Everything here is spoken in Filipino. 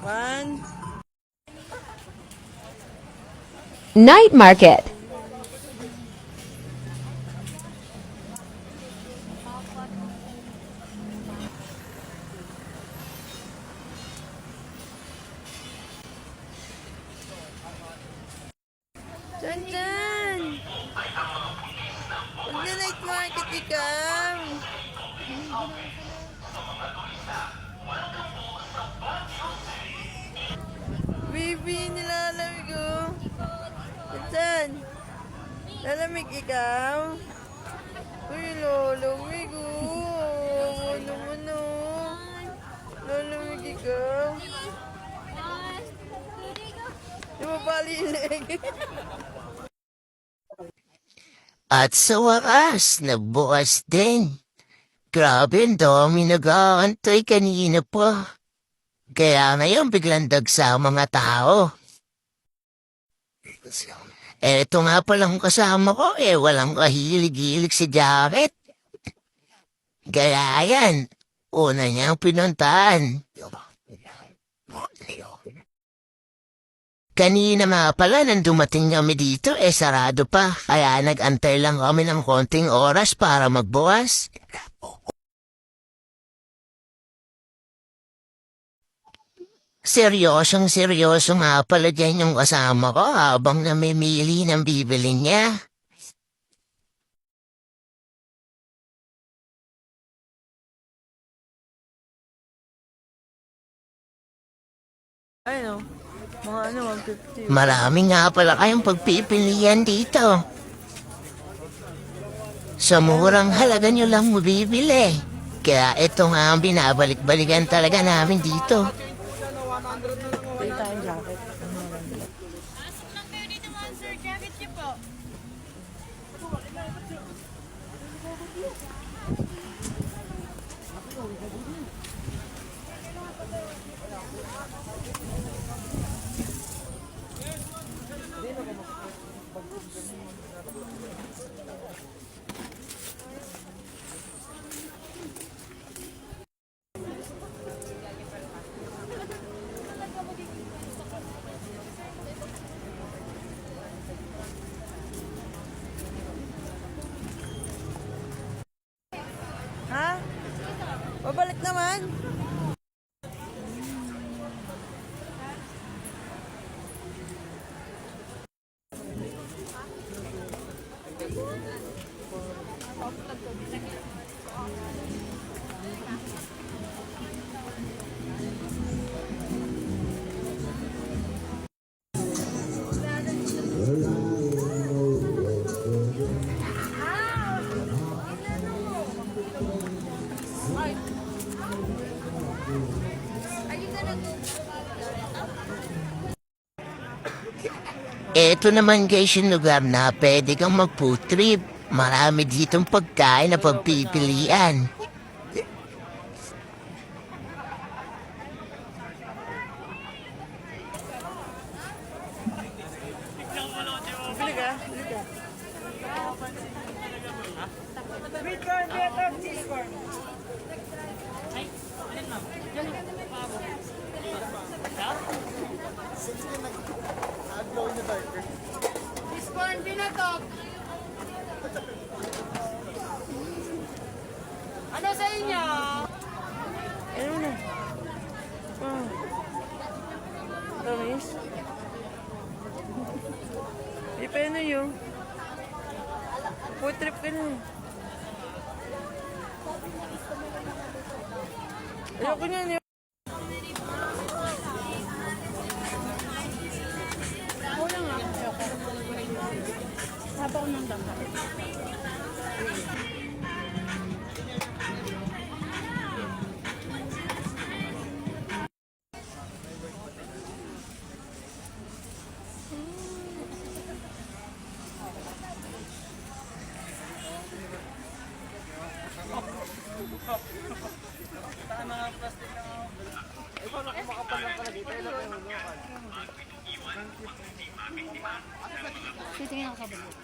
One. Night market. Dyan! Mag-night market ikaw! Baby, nilalamig oh! Dyan! Lalamig ikaw? Uy, lalamig oh! Ano naman oh! Lalamig ikaw? Di ba palilig? At sa wakas, nagbukas din. Grabe, ang dami nag-aantay kanina pa. Kaya ngayon biglang dagsa ang mga tao. Eto nga palang kasama ko, walang kahilig-hilig si Jacket. Kaya yan, una niyang pinuntahan. Kanina nga pala nang dumating kami dito, sarado pa. Kaya nag-antay lang kami ng konting oras para magbukas. Seryoso nga pala dyan yung kasama ko habang namimili ng bibili niya. Ayun oh. Mga ano, 150. Marami nga pala kayong pagpipilian dito. Sa murang halaga nyo lang mabibili. Kaya ito nga ang binabalik-balikan talaga namin dito. Pili tayong jacket. Ha? Babalik naman? Ito naman guys yung lugar na pwede kang mag-food trip. Marami ditong pagkain na pagpipilian. Bili ka? Bili ka? Sweet corn, better, cheese corn. Cheese corn, binatok. Ano sa inyo? Ano na? Oh. Tamis? Ipeno yun. Food trip ka na. Ayoko niyan yun. Titingin ako sa balik.